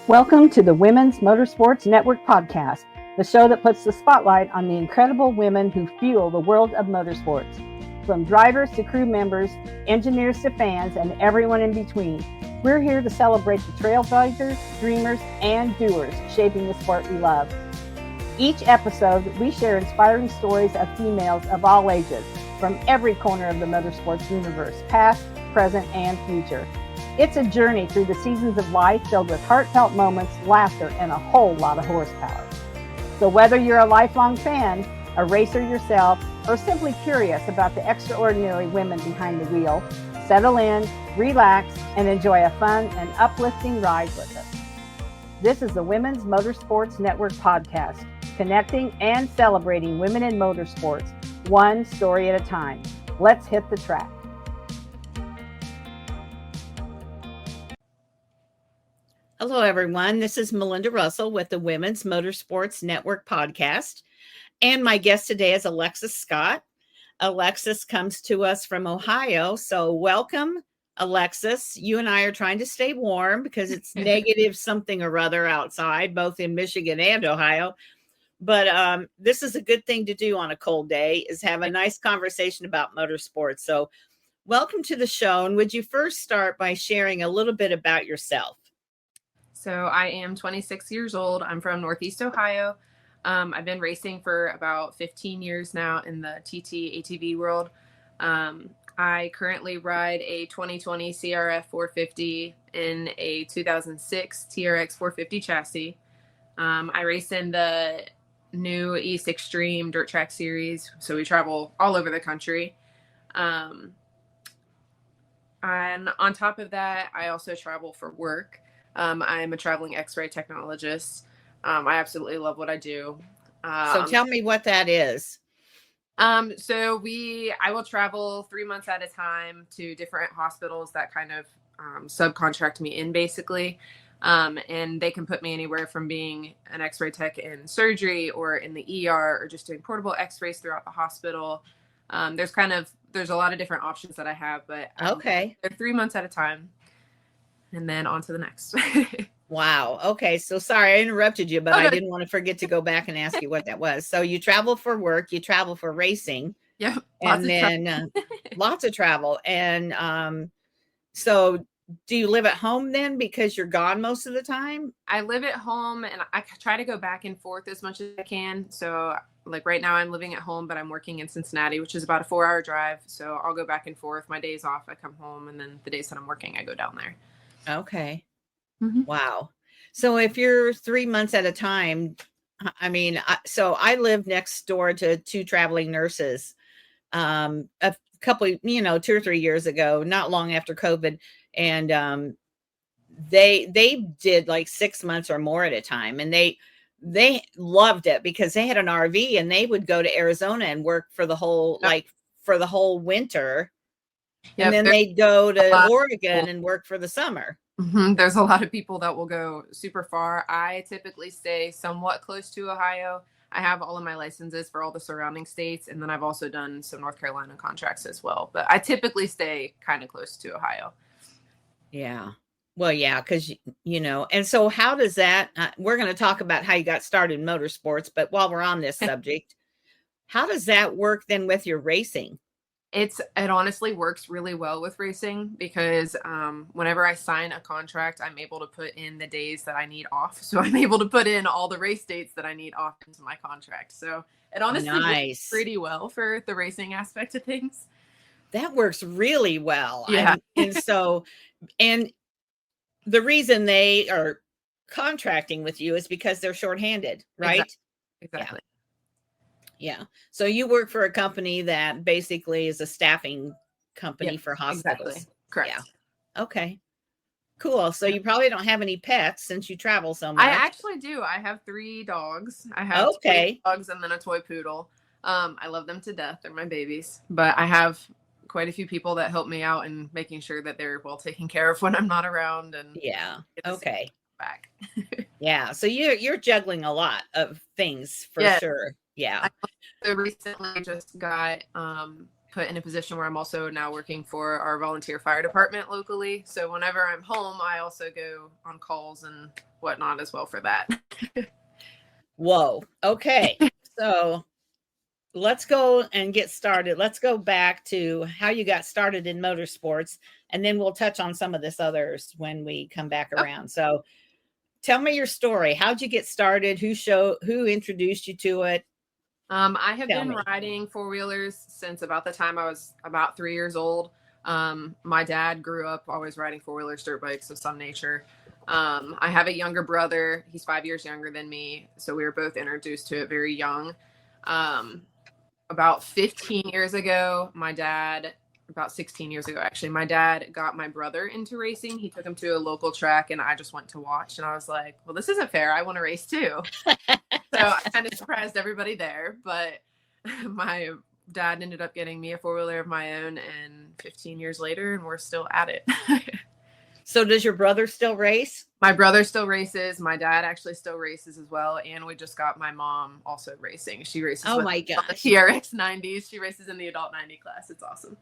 Welcome to the Women's Motorsports Network podcast, the show that puts the spotlight on the incredible women who fuel the world of motorsports. From drivers to crew members, engineers to fans, and everyone in between, we're here to celebrate the trailblazers, dreamers, and doers shaping the sport we love. Each episode, we share inspiring stories of females of all ages, from every corner of the motorsports universe, past, present, and future. It's a journey through the seasons of life filled with heartfelt moments, laughter, and a whole lot of horsepower. So whether you're a lifelong fan, a racer yourself, or simply curious about the extraordinary women behind the wheel, settle in, relax, and enjoy a fun and uplifting ride with us. This is the Women's Motorsports Network podcast, connecting and celebrating women in motorsports, one story at a time. Let's hit the track. Hello, everyone. This is Melinda Russell with the Women's Motorsports Network podcast. And my guest today is Alexis Scott. Alexis comes to us from Ohio. So welcome, Alexis. You and I are trying to stay warm because it's negative something or other outside, both in Michigan and Ohio. But this is a good thing to do on a cold day, is have a nice conversation about motorsports. So welcome to the show. And would you first start by sharing a little bit about yourself? So I am 26 years old. I'm from Northeast Ohio. I've been racing for about 15 years now in the TT ATV world. I currently ride a 2020 CRF 450 in a 2006 TRX 450 chassis. I race in the new East Extreme Dirt Track Series, so we travel all over the country. And on top of that, I also travel for work. I'm a traveling X-ray technologist. I absolutely love what I do. So tell me what that is. I will travel 3 months at a time to different hospitals that kind of subcontract me in, basically. And they can put me anywhere from being an X-ray tech in surgery or in the ER or just doing portable X-rays throughout the hospital. There's a lot of different options that I have, but okay, they're 3 months at a time. And then on to the next. Wow. Okay. So sorry I interrupted you, but I didn't want to forget to go back and ask you what that was. So you travel for work, you travel for racing. Yeah. And then lots of travel. And so do you live at home then because you're gone most of the time? I live at home and I try to go back and forth as much as I can. So like right now I'm living at home, but I'm working in Cincinnati, which is about a 4-hour drive. So I'll go back and forth. My days off, I come home, and then the days that I'm working, I go down there. Okay. Mm-hmm. Wow. So if you're 3 months at a time, I mean, so I live next door to two traveling nurses, a couple, 2 or 3 years ago, not long after COVID. And, they did like 6 months or more at a time. And they loved it because they had an RV and they would go to Arizona and work for the whole, for the whole winter. Yep, and then they'd go to Oregon and work for the summer. Mm-hmm. There's a lot of people that will go super far. I typically stay somewhat close to Ohio. I have all of my licenses for all the surrounding states, and then I've also done some North Carolina contracts as well. But I typically stay kind of close to Ohio. Yeah. Well, yeah, because, and so how does that, we're going to talk about how you got started in motorsports, but while we're on this subject, how does that work then with your racing? It honestly works really well with racing because whenever I sign a contract, I'm able to put in the days that I need off. So I'm able to put in all the race dates that I need off into my contract. So it honestly works pretty well for the racing aspect of things. That works really well. Yeah. And the reason they are contracting with you is because they're shorthanded, right? Exactly. Yeah. So you work for a company that basically is a staffing company for hospitals. Exactly. Correct. Yeah. Okay. Cool. So you probably don't have any pets since you travel so much. I actually do. I have 3 dogs. I have 2 dogs and then a toy poodle. I love them to death. They're my babies. But I have quite a few people that help me out in making sure that they're well taken care of when I'm not around. And yeah. Okay. Back. Yeah. So you're juggling a lot of things for sure. Yeah. I recently just got put in a position where I'm also now working for our volunteer fire department locally. So whenever I'm home, I also go on calls and whatnot as well for that. Whoa. Okay. So let's go and get started. Let's go back to how you got started in motorsports, and then we'll touch on some of this others when we come back around. So tell me your story. How'd you get started? Who introduced you to it? I have been riding four-wheelers since about the time I was about 3 years old. My dad grew up always riding four-wheelers, dirt bikes of some nature. I have a younger brother. He's 5 years younger than me. So we were both introduced to it very young. About 15 years ago, about 16 years ago, actually, my dad got my brother into racing. He took him to a local track and I just went to watch. And I was like, well, this isn't fair. I want to race too. So I kind of surprised everybody there, but my dad ended up getting me a four-wheeler of my own, and 15 years later, and we're still at it. So does your brother still race? My brother still races. My dad actually still races as well. And we just got my mom also racing. She races with the TRX 90s. She races in the adult 90 class. It's awesome.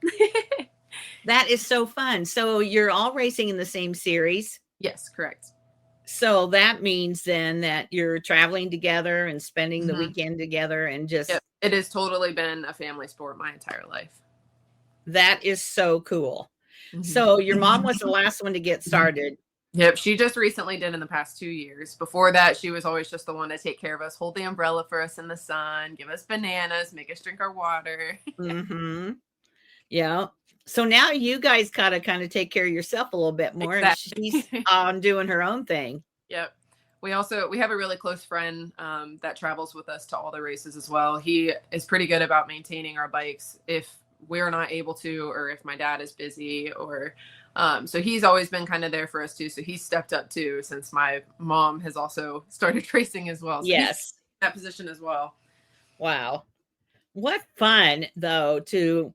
That is so fun. So you're all racing in the same series? Yes, correct. So that means then that you're traveling together and spending the weekend together and just... Yep. It has totally been a family sport my entire life. That is so cool. So your mom was the last one to get started. Yep. She just recently did in the past 2 years. Before that, she was always just the one to take care of us, hold the umbrella for us in the sun, give us bananas, make us drink our water. Yeah. So now you guys gotta kind of take care of yourself a little bit more. Exactly. And she's doing her own thing. Yep. We have a really close friend that travels with us to all the races as well. He is pretty good about maintaining our bikes if we're not able to, or if my dad is busy, or so he's always been kind of there for us too. So he's stepped up too, since my mom has also started racing as well. So yes, that position as well. Wow, what fun though to,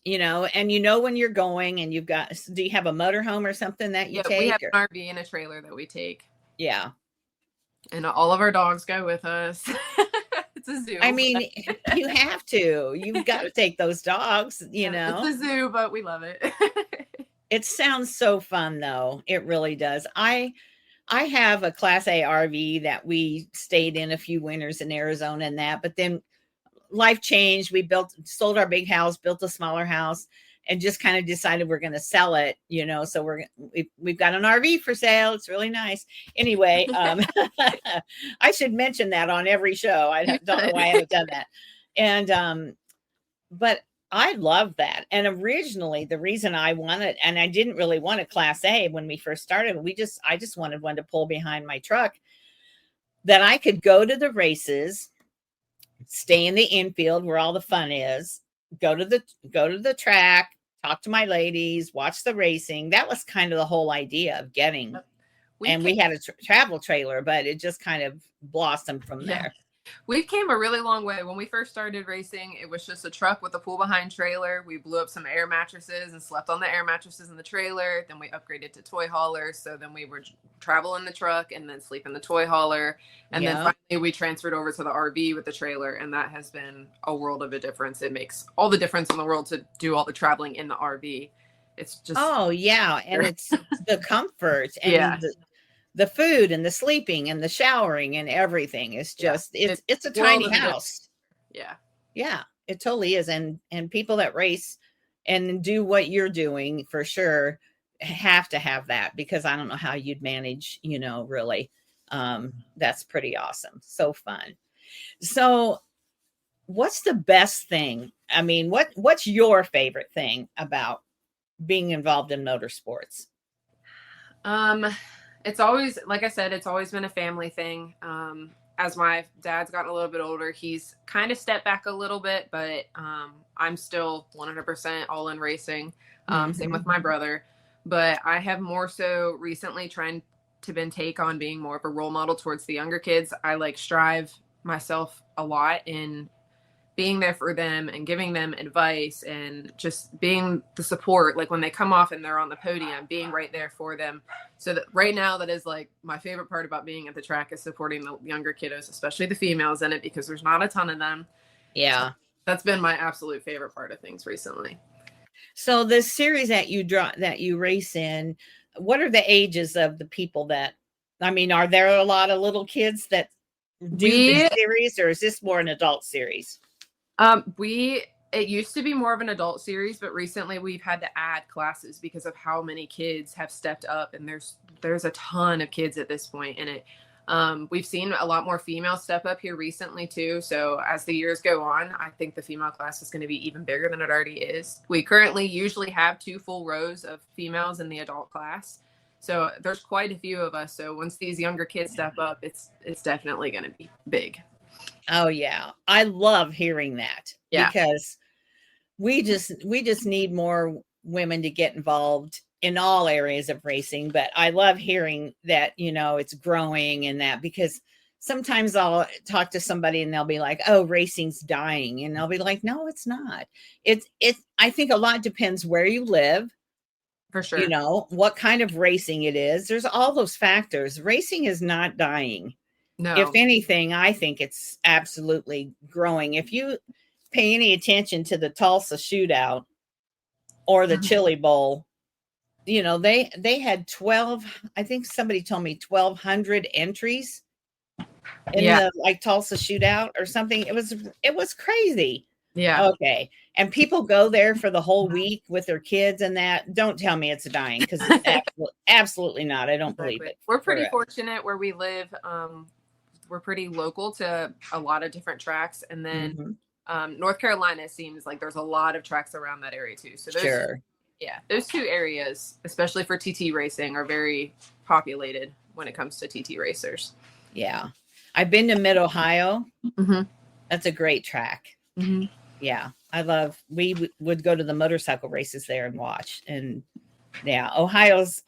and when you're going and do you have a motorhome or something that you take? We have an RV and a trailer that we take. Yeah, and all of our dogs go with us. It's a zoo. I mean, you have to. You've got to take those dogs, It's a zoo, but we love it. It sounds so fun, though. It really does. I have a Class A RV that we stayed in a few winters in Arizona and that, but then life changed. We sold our big house, built a smaller house, and just kind of decided we're going to sell it, so we've got an RV for sale. It's really nice. Anyway, I should mention that on every show. I don't know why I haven't done that. And, but I love that. And originally the reason I wanted, and I didn't really want a Class A when we first started, I just wanted one to pull behind my truck that I could go to the races, stay in the infield where all the fun is, go to the track, talk to my ladies, watch the racing. That was kind of the whole idea of getting. We had a travel trailer, but it just kind of blossomed from there. We came a really long way. When we first started racing, it was just a truck with a pull behind trailer. We blew up some air mattresses and slept on the air mattresses in the trailer. Then we upgraded to toy haulers. So then we would travel in the truck and then sleep in the toy hauler. And then finally we transferred over to the RV with the trailer. And that has been a world of a difference. It makes all the difference in the world to do all the traveling in the RV. It's just... Oh, yeah. And it's the comfort and the food and the sleeping and the showering and everything is just, it's a tiny house. Yeah, it totally is. And people that race and do what you're doing for sure have to have that, because I don't know how you'd manage, really. That's pretty awesome. So fun. So what's the best thing? I mean, what's your favorite thing about being involved in motorsports? It's always, like I said, it's always been a family thing. As my dad's gotten a little bit older, he's kind of stepped back a little bit, but I'm still 100% all in racing. Same with my brother. But I have more so recently trying to take on being more of a role model towards the younger kids. I strive myself a lot in being there for them and giving them advice and just being the support. Like when they come off and they're on the podium, being right there for them. So that right now, that is my favorite part about being at the track is supporting the younger kiddos, especially the females in it, because there's not a ton of them. Yeah. That's been my absolute favorite part of things recently. So the series that you race in, what are the ages of the people that, I mean, are there a lot of little kids that do this series, or is this more an adult series? It used to be more of an adult series, but recently we've had to add classes because of how many kids have stepped up, and there's a ton of kids at this point in it. We've seen a lot more females step up here recently too. So as the years go on, I think the female class is going to be even bigger than it already is. We currently usually have 2 full rows of females in the adult class. So there's quite a few of us. So once these younger kids step up, it's definitely going to be big. Oh yeah. I love hearing that, because we just need more women to get involved in all areas of racing. But I love hearing that, it's growing, and that, because sometimes I'll talk to somebody and they'll be like, oh, racing's dying. And I'll be like, no, it's not. I think a lot depends where you live. For sure. What kind of racing it is. There's all those factors. Racing is not dying. No. If anything, I think it's absolutely growing. If you pay any attention to the Tulsa shootout or the Chili Bowl, they had 12, I think somebody told me 1,200 entries in the Tulsa shootout or something. It was crazy. Yeah. Okay. And people go there for the whole week with their kids and that. Don't tell me it's dying, because it's absolutely not. I don't believe it. We're pretty fortunate where we live. We're pretty local to a lot of different tracks. And then North Carolina seems like there's a lot of tracks around that area too. So those 2 areas, especially for TT racing, are very populated when it comes to TT racers. Yeah. I've been to Mid-Ohio. Mm-hmm. That's a great track. Mm-hmm. Yeah. We would go to the motorcycle races there and watch. And yeah, Ohio's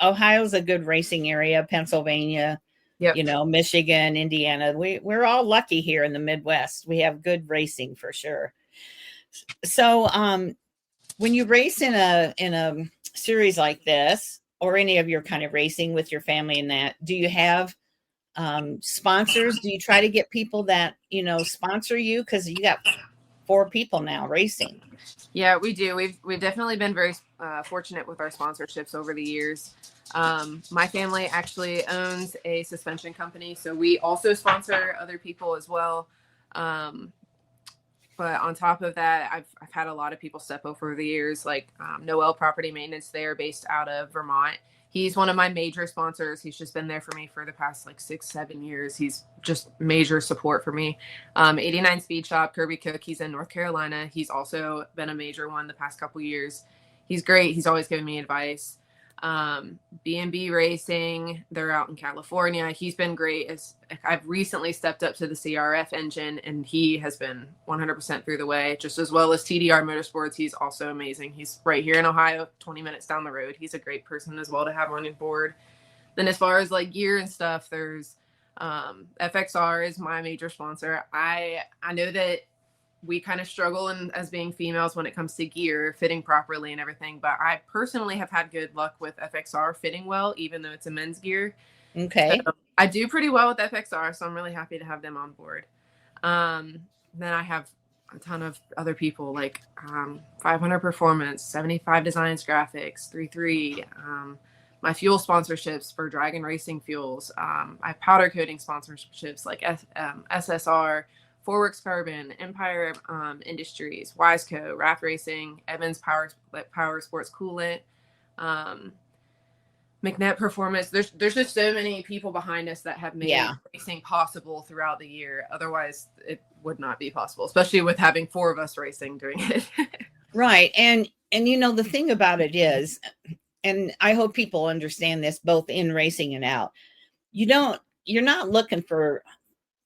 a good racing area. Pennsylvania, Michigan, Indiana. We're all lucky here in the Midwest. We have good racing for sure. So, when you race in a series like this, or any of your kind of racing with your family and that, do you have sponsors? Do you try to get people that, sponsor you? Because you got 4 people now racing. Yeah, we do. We've definitely been very fortunate with our sponsorships over the years. My family actually owns a suspension company, so we also sponsor other people as well. But on top of that, I've had a lot of people step over the years, like Noel Property Maintenance. They are based out of Vermont. He's one of my major sponsors. He's just been there for me for the past 6-7 years. He's just major support for me. 89 Speed Shop, Kirby Cook. He's in North Carolina. He's also been a major one the past couple years. He's great. He's always given me advice. B&B Racing, they're out in California. He's been great. I've recently stepped up to the CRF engine, and he has been 100% through the way, just as well as TDR Motorsports. He's also amazing. He's right here in Ohio, 20 minutes down the road. He's a great person as well to have on your board. Then as far as gear and stuff, there's FXR is my major sponsor. I know that we kind of struggle as being females when it comes to gear fitting properly and everything, but I personally have had good luck with FXR fitting well, even though it's a men's gear. Okay. So I do pretty well with FXR, so I'm really happy to have them on board. Then I have a ton of other people, like 500 Performance, 75 Designs Graphics, 33, my fuel sponsorships for Dragon Racing Fuels. I have powder coating sponsorships like SSR, Forworks Carbon, Empire Industries, Wiseco, Raft Racing, Evans Power Sports Coolant, McNett Performance. There's just so many people behind us that have made racing possible throughout the year. Otherwise, it would not be possible, especially with having 4 of us racing doing it. Right. And the thing about it is, and I hope people understand this both in racing and out, you're not looking for,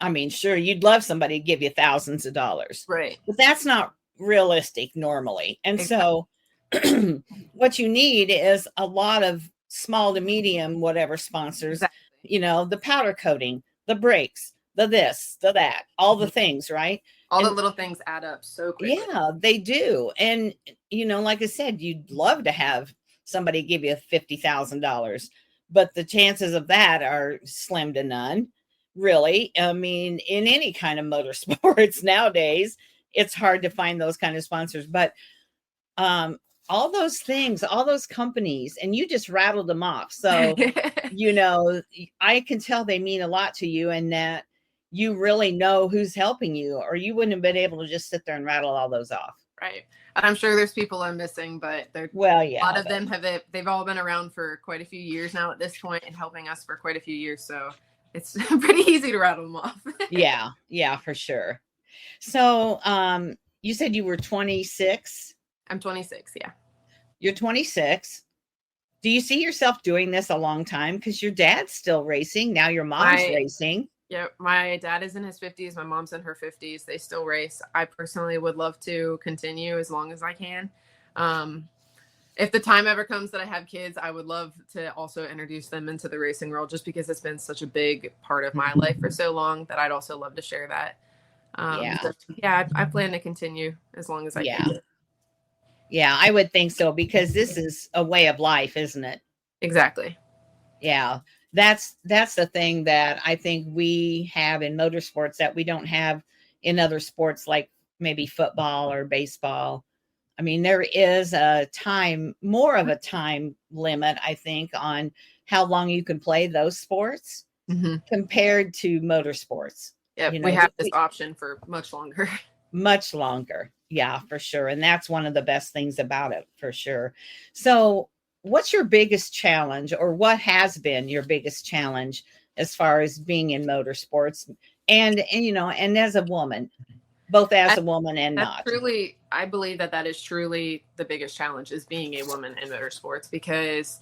I mean, sure, you'd love somebody to give you thousands of dollars, right? But that's not realistic normally. And so what you need is a lot of small to medium, whatever sponsors, the powder coating, the brakes, the this, the that, all the things, right? The little things add up so quickly. Yeah, they do. And, like I said, you'd love to have somebody give you $50,000, but the chances of that are slim to none. Really, I mean, in any kind of motorsports nowadays, it's hard to find those kind of sponsors. But all those things, all those companies, and you just rattled them off. So, I can tell they mean a lot to you, and that you really know who's helping you, or you wouldn't have been able to just sit there and rattle all those off. Right. And I'm sure there's people I'm missing, but a lot of them they've all been around for quite a few years now at this point and helping us for quite a few years. So it's pretty easy to rattle them off. Yeah, for sure. So, you said you were 26. I'm 26. Yeah. You're 26. Do you see yourself doing this a long time? Because your dad's still racing. Now your mom's racing. Yeah. My dad is in his 50s. My mom's in her 50s. They still race. I personally would love to continue as long as I can. If the time ever comes that I have kids, I would love to also introduce them into the racing world, just because it's been such a big part of my life for so long that I'd also love to share that. I plan to continue as long as I can. Yeah, I would think so, because this is a way of life, isn't it? Exactly. Yeah, that's the thing that I think we have in motorsports that we don't have in other sports, like maybe football or baseball. I mean, there is more of a time limit, I think, on how long you can play those sports compared to motorsports. Yeah, we have this option for much longer. Much longer. Yeah, for sure. And that's one of the best things about it, for sure. So what's your biggest challenge, or what has been your biggest challenge as far as being in motorsports and as a woman, both as a woman and not? Truly, I believe that is truly the biggest challenge, is being a woman in motorsports, because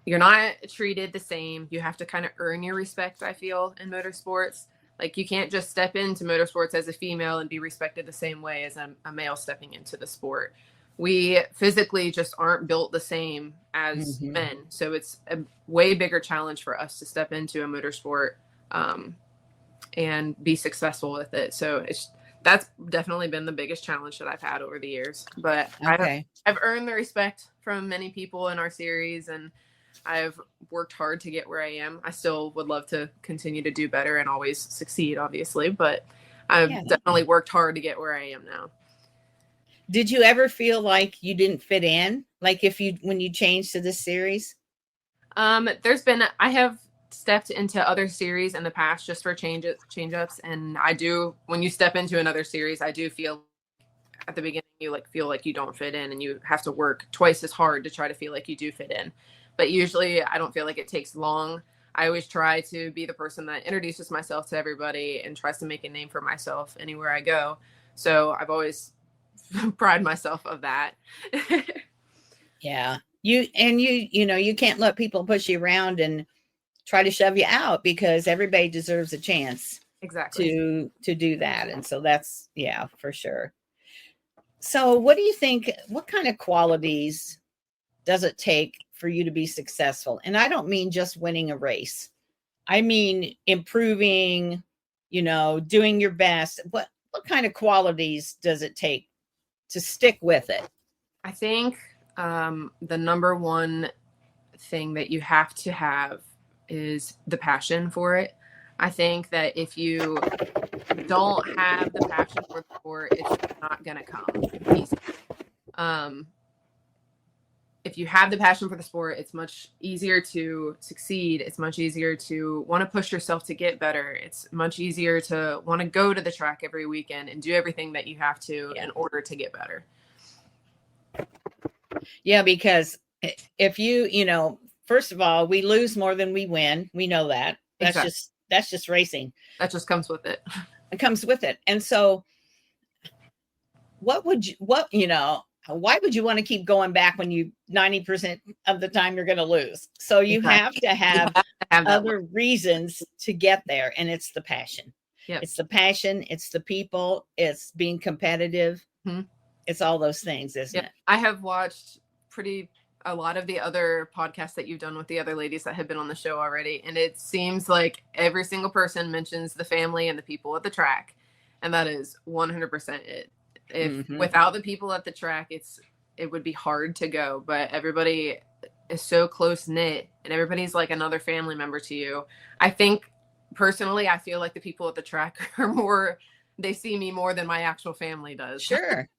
you're not treated the same. You have to kind of earn your respect, I feel, in motorsports. Like, you can't just step into motorsports as a female and be respected the same way as a male stepping into the sport. We physically just aren't built the same as men. So it's a way bigger challenge for us to step into a motorsport and be successful with it. So that's definitely been the biggest challenge that I've had over the years. But I've earned the respect from many people in our series, and I've worked hard to get where I am. I still would love to continue to do better and always succeed, obviously, but I've definitely worked hard to get where I am now. Did you ever feel like you didn't fit in? Like when you changed to this series? I have stepped into other series in the past just for change-ups. And when you step into another series, I do feel at the beginning, you feel like you don't fit in, and you have to work twice as hard to try to feel like you do fit in. But usually I don't feel like it takes long. I always try to be the person that introduces myself to everybody and tries to make a name for myself anywhere I go. So I've always pride myself of that. Yeah. You can't let people push you around and try to shove you out, because everybody deserves a chance to do that. And so that's, for sure. So what do you think, what kind of qualities does it take for you to be successful? And I don't mean just winning a race. I mean improving, doing your best. What kind of qualities does it take to stick with it? I think the number one thing that you have to have is the passion for it. I think that if you don't have the passion for the sport, it's not going to come easy. If you have the passion for the sport, it's much easier to succeed. It's much easier to want to push yourself to get better. It's much easier to want to go to the track every weekend and do everything that you have to in order to get better. Yeah, because if first of all, we lose more than we win. We know that. That's just racing. That just comes with it. It comes with it. And so why would you want to keep going back when 90% of the time you're going to lose? So you have to have other reasons to get there. And it's the passion. Yep. It's the passion. It's the people. It's being competitive. Mm-hmm. It's all those things, isn't it? I have watched a lot of the other podcasts that you've done with the other ladies that have been on the show already. And it seems like every single person mentions the family and the people at the track. And that is 100% it. If without the people at the track, it would be hard to go, but everybody is so close knit and everybody's like another family member to you. I think personally, I feel like the people at the track are more they see me more than my actual family does. Sure.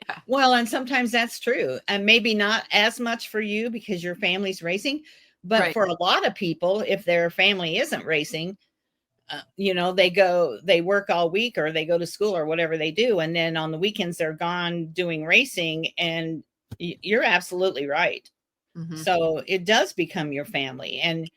Yeah. Well, and sometimes that's true. And maybe not as much for you because your family's racing, but Right. for a lot of people, if their family isn't racing, they work all week or they go to school or whatever they do. And then on the weekends, they're gone doing racing. And you're absolutely right. Mm-hmm. So it does become your family. And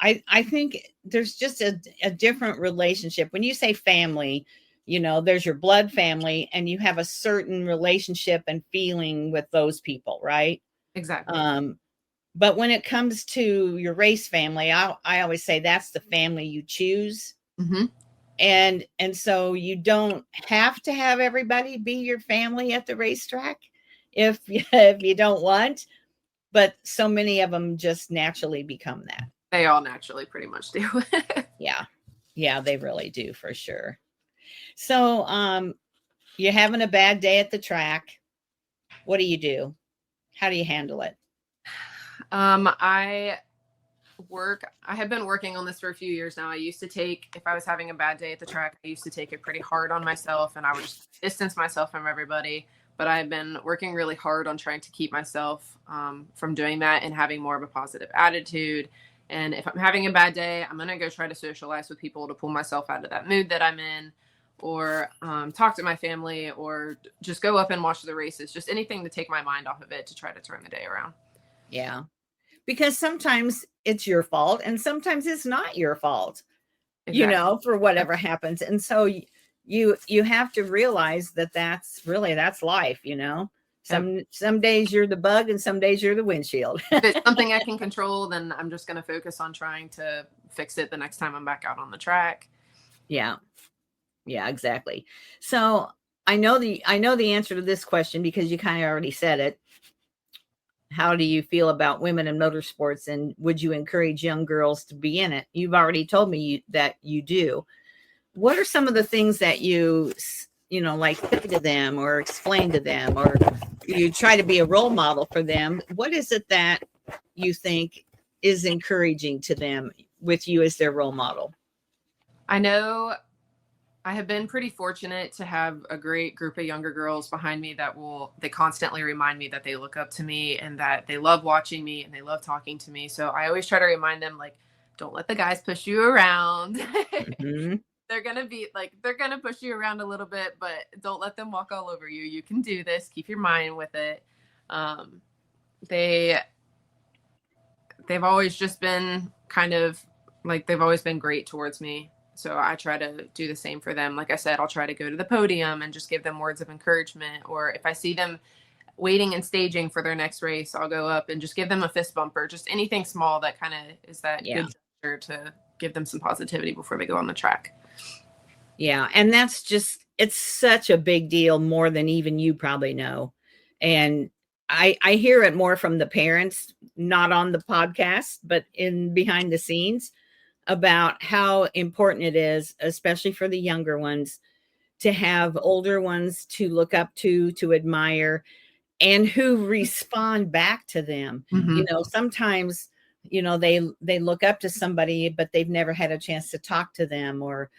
I think there's just a different relationship. When you say family, there's your blood family and you have a certain relationship and feeling with those people, right? Exactly. But when it comes to your race family, I always say that's the family you choose. Mm-hmm. And so you don't have to have everybody be your family at the racetrack if you don't want, but so many of them just naturally become that. They all naturally pretty much do. Yeah, they really do, for sure. So you're having a bad day at the track. What do you do? How do you handle it? I have been working on this for a few years now. I used to if I was having a bad day at the track, I used to take it pretty hard on myself and I would just distance myself from everybody. But I've been working really hard on trying to keep myself from doing that and having more of a positive attitude. And if I'm having a bad day, I'm going to go try to socialize with people to pull myself out of that mood that I'm in, or talk to my family, or just go up and watch the races. Just anything to take my mind off of it to try to turn the day around. Yeah. Because sometimes it's your fault and sometimes it's not your fault, Exactly. For whatever happens. And so you have to realize that that's life, Some days you're the bug and some days you're the windshield. If it's something I can control, then I'm just going to focus on trying to fix it the next time I'm back out on the track. Yeah. Yeah, exactly. So I know the answer to this question because you kind of already said it. How do you feel about women in motorsports, and would you encourage young girls to be in it? You've already told me that you do. What are some of the things that you like say to them or explain to them, or you try to be a role model for them? What is it that you think is encouraging to them with you as their role model? I know I have been pretty fortunate to have a great group of younger girls behind me they constantly remind me that they look up to me and that they love watching me and they love talking to me. So I always try to remind them, like, don't let the guys push you around. Mm-hmm. They're going to push you around a little bit, but don't let them walk all over you. You can do this. Keep your mind with it. They've always just been they've always been great towards me. So I try to do the same for them. Like I said, I'll try to go to the podium and just give them words of encouragement. Or if I see them waiting and staging for their next race, I'll go up and just give them a fist bumper, just anything small that kind of is that good gesture to give them some positivity before they go on the track. Yeah. And it's such a big deal, more than even you probably know. And I hear it more from the parents, not on the podcast, but in behind the scenes, about how important it is, especially for the younger ones, to have older ones to look up to admire, and who respond back to them. Mm-hmm. Sometimes, they look up to somebody, but they've never had a chance to talk to them or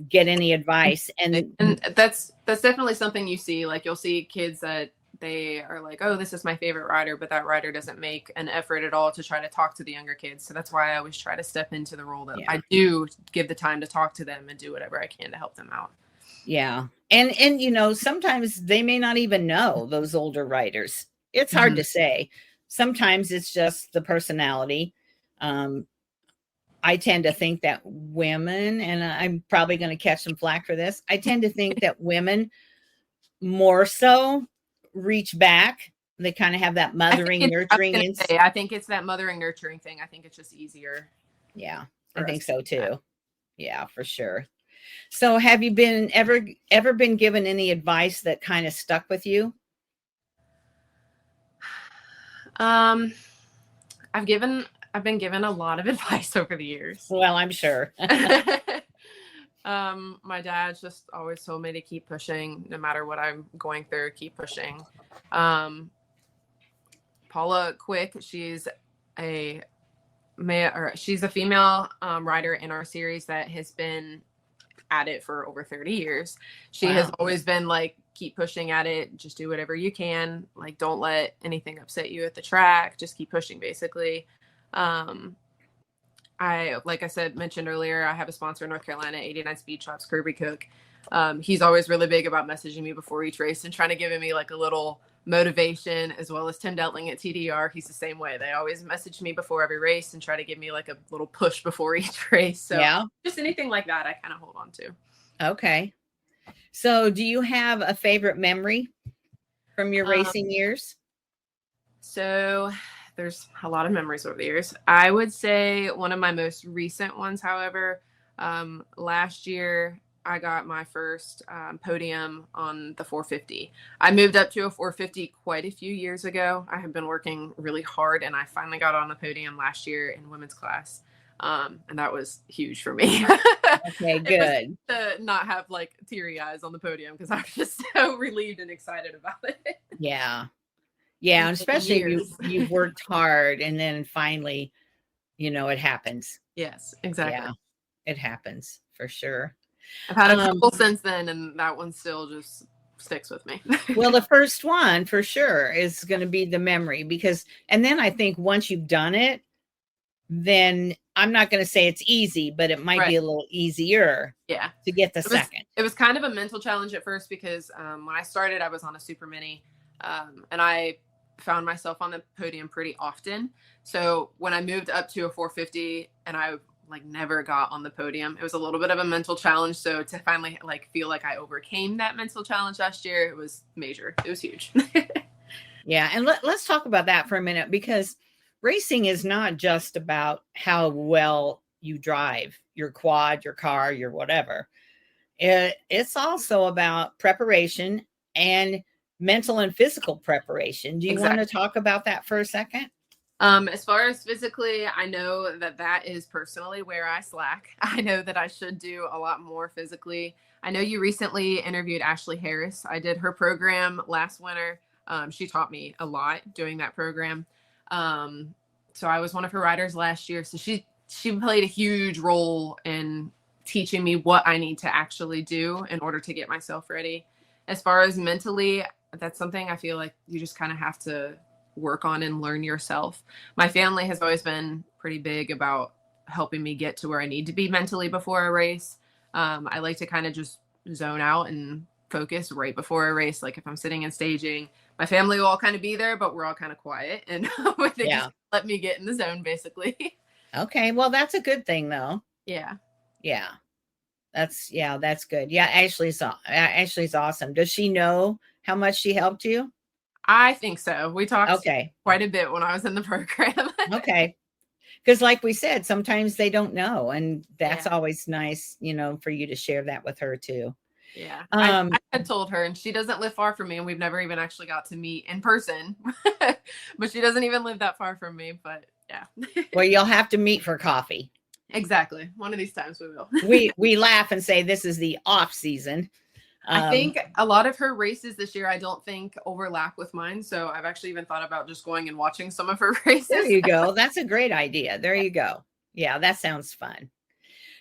get any advice. And that's definitely something you see. Like, you'll see kids that they are like, oh, this is my favorite rider, but that rider doesn't make an effort at all to try to talk to the younger kids. So that's why I always try to step into the role that I do give the time to talk to them and do whatever I can to help them out. Yeah. And sometimes they may not even know, those older riders. It's hard to say. Sometimes it's just the personality. I tend to think that women, and I'm probably going to catch some flack for this, I tend to think that women more so reach back. They kind of have that mothering, nurturing. I think it's that mothering, nurturing thing. I think it's just easier. Yeah, I think so too. Yeah, for sure. So have you been ever been given any advice that kind of stuck with you? I've been given a lot of advice over the years. Well, I'm sure. My dad just always told me to keep pushing, no matter what I'm going through, keep pushing. Paula Quick, she's a female rider in our series that has been at it for over 30 years. She Wow. has always been like, keep pushing at it. Just do whatever you can. Like, don't let anything upset you at the track. Just keep pushing, basically. Like I said, mentioned earlier, I have a sponsor in North Carolina, 89 Speed Shops, Kirby Cook. He's always really big about messaging me before each race and trying to give me like a little motivation, as well as Tim Deltling at TDR. He's the same way. They always message me before every race and try to give me like a little push before each race. So yeah, just anything like that, I kind of hold on to. okay. So do you have a favorite memory from your racing years? So there's a lot of memories over the years. I would say one of my most recent ones, however, last year I got my first podium on the 450. I moved up to a 450 quite a few years ago. I have been working really hard, and I finally got on the podium last year in women's class. And that was huge for me. Okay, good. To not have like teary eyes on the podium, because I was just so relieved and excited about it. Yeah. Yeah. And especially if you've worked hard and then finally, it happens. Yes, exactly. Yeah, it happens for sure. I've had a couple since then, and that one still just sticks with me. Well, the first one for sure is going to be the memory, and then I think once you've done it, then I'm not going to say it's easy, but it might be a little easier. Yeah. To get the second. It was kind of a mental challenge at first, because when I started, I was on a super mini, and I found myself on the podium pretty often. So when I moved up to a 450 and I like never got on the podium, it was a little bit of a mental challenge. So to finally like feel like I overcame that mental challenge last year, it was major. It was huge. Yeah. And let's talk about that for a minute, because racing is not just about how well you drive your quad, your car, your whatever. It's also about preparation and mental and physical preparation. Do you want to talk about that for a second? As far as physically, I know that is personally where I slack. I know that I should do a lot more physically. I know you recently interviewed Ashley Harris. I did her program last winter. She taught me a lot doing that program. So I was one of her riders last year. So she played a huge role in teaching me what I need to actually do in order to get myself ready. As far as mentally, that's something I feel like you just kind of have to work on and learn yourself. My family has always been pretty big about helping me get to where I need to be mentally before a race. I like to kind of just zone out and focus right before a race. Like if I'm sitting and staging, my family will all kind of be there, but we're all kind of quiet, and they just let me get in the zone, basically. Okay. Well, that's a good thing though. Yeah. Yeah. That's good. Yeah. Ashley's awesome. Does she know how much she helped you? I think so. We talked quite a bit when I was in the program. Okay. Because like we said, sometimes they don't know. And that's always nice, for you to share that with her too. Yeah. I had told her, and she doesn't live far from me, and we've never even actually got to meet in person, but she doesn't even live that far from me. But yeah. Well, you'll have to meet for coffee. Exactly. One of these times we will. we laugh and say this is the off season. I think a lot of her races this year, I don't think overlap with mine. So I've actually even thought about just going and watching some of her races. There you go. That's a great idea. There you go. Yeah, that sounds fun.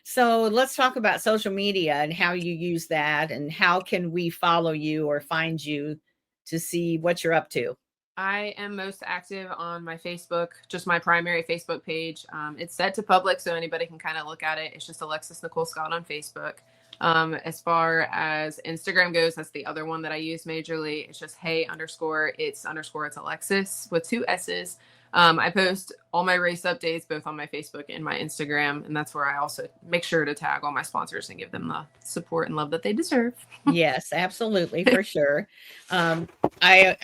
So let's talk about social media and how you use that, and how can we follow you or find you to see what you're up to? I am most active on my Facebook, just my primary Facebook page. It's set to public, so anybody can kind of look at it. It's just Alexis Nicole Scott on Facebook. As far as Instagram goes, that's the other one that I use majorly. It's just it's Alexis with 2 S's. I post all my race updates both on my Facebook and my Instagram, and that's where I also make sure to tag all my sponsors and give them the support and love that they deserve. Yes, absolutely, for sure. I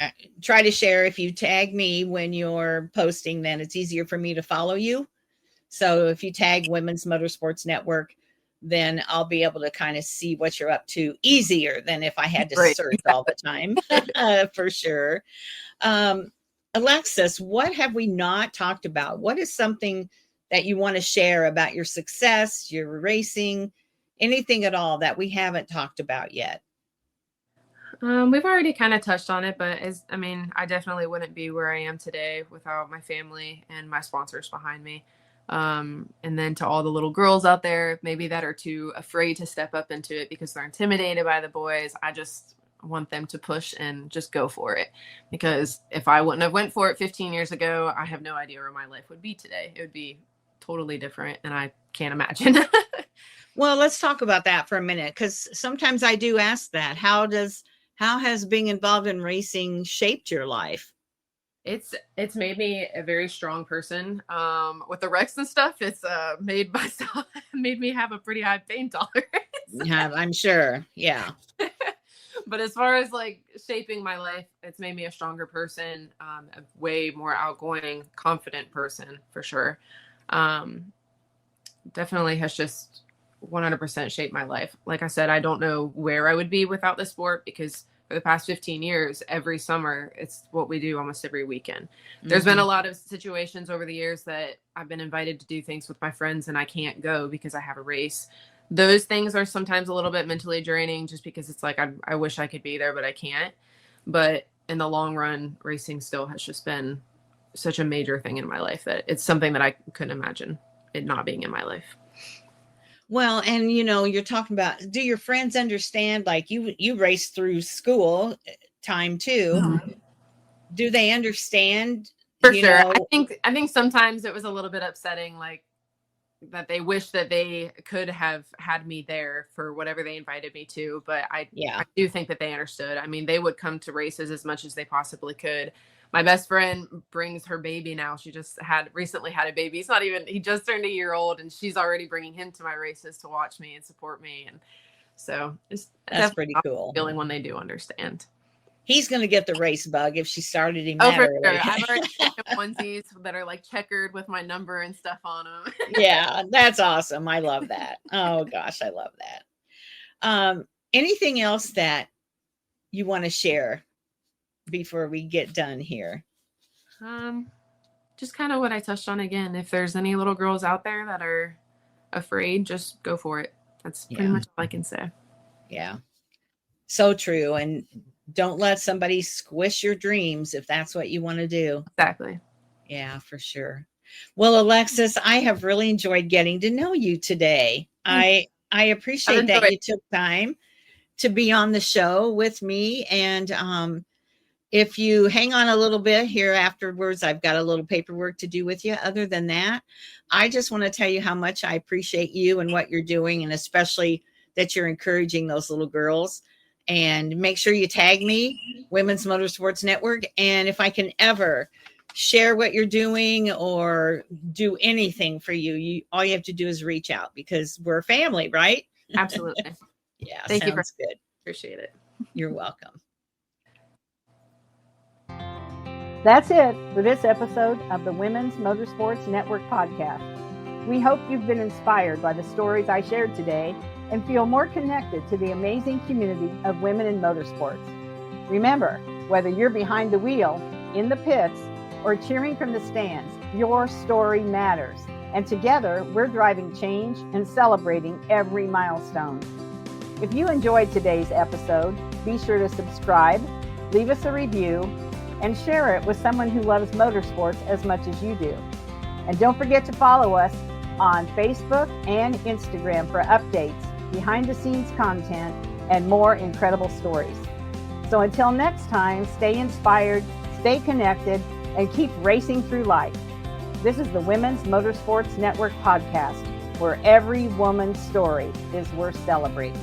try to share, if you tag me when you're posting, then it's easier for me to follow you. So if you tag Women's Motorsports Network, then I'll be able to kind of see what you're up to easier than if I had to search all the time, for sure. Alexis, what have we not talked about? What is something that you want to share about your success, your racing, anything at all that we haven't talked about yet? We've already kind of touched on it, but I definitely wouldn't be where I am today without my family and my sponsors behind me. And then to all the little girls out there, maybe that are too afraid to step up into it because they're intimidated by the boys, I just want them to push and just go for it. Because if I wouldn't have went for it 15 years ago, I have no idea where my life would be today. It would be totally different, and I can't imagine. Well, let's talk about that for a minute, because sometimes I do ask that. How has being involved in racing shaped your life? It's made me a very strong person. With the wrecks and stuff, it's made me have a pretty high pain tolerance. Yeah, I'm sure. Yeah. But as far as like shaping my life, it's made me a stronger person, a way more outgoing, confident person for sure. Definitely has just 100% shaped my life. Like I said, I don't know where I would be without the sport, because for the past 15 years, every summer, it's what we do almost every weekend. There's been a lot of situations over the years that I've been invited to do things with my friends and I can't go because I have a race. Those things are sometimes a little bit mentally draining, just because it's like, I wish I could be there, but I can't. But in the long run, racing still has just been such a major thing in my life that it's something that I couldn't imagine it not being in my life. Well, and you're talking about, do your friends understand, like you race through school time too? Do they understand? For sure. I think sometimes it was a little bit upsetting, like that they wish that they could have had me there for whatever they invited me to. But I do think that they understood. I mean, they would come to races as much as they possibly could. My best friend brings her baby now. She just recently had a baby. He just turned a year old, and she's already bringing him to my races to watch me and support me. And so that's pretty cool. Feeling when they do understand. He's going to get the race bug if she started him. Oh, for sure. I've already got onesies that are like checkered with my number and stuff on them. Yeah, that's awesome. I love that. Oh gosh, I love that. Anything else that you want to share before we get done here? Just kind of what I touched on again. If there's any little girls out there that are afraid, just go for it. That's pretty much all I can say. Yeah. So true. And don't let somebody squish your dreams if that's what you want to do. Exactly. Yeah, for sure. Well, Alexis, I have really enjoyed getting to know you today. I appreciate that you took time to be on the show with me. And if you hang on a little bit here afterwards, I've got a little paperwork to do with you. Other than that, I just want to tell you how much I appreciate you and what you're doing, and especially that you're encouraging those little girls. And make sure you tag me, Women's Motorsports Network. And if I can ever share what you're doing or do anything for you, all you have to do is reach out, because we're a family, right? Absolutely. Yeah. Thank you. Good. Appreciate it. You're welcome. That's it for this episode of the Women's Motorsports Network podcast. We hope you've been inspired by the stories I shared today and feel more connected to the amazing community of women in motorsports. Remember, whether you're behind the wheel, in the pits, or cheering from the stands, your story matters. And together, we're driving change and celebrating every milestone. If you enjoyed today's episode, be sure to subscribe, leave us a review, and share it with someone who loves motorsports as much as you do. And don't forget to follow us on Facebook and Instagram for updates, behind-the-scenes content, and more incredible stories. So until next time, stay inspired, stay connected, and keep racing through life. This is the Women's Motorsports Network podcast, where every woman's story is worth celebrating.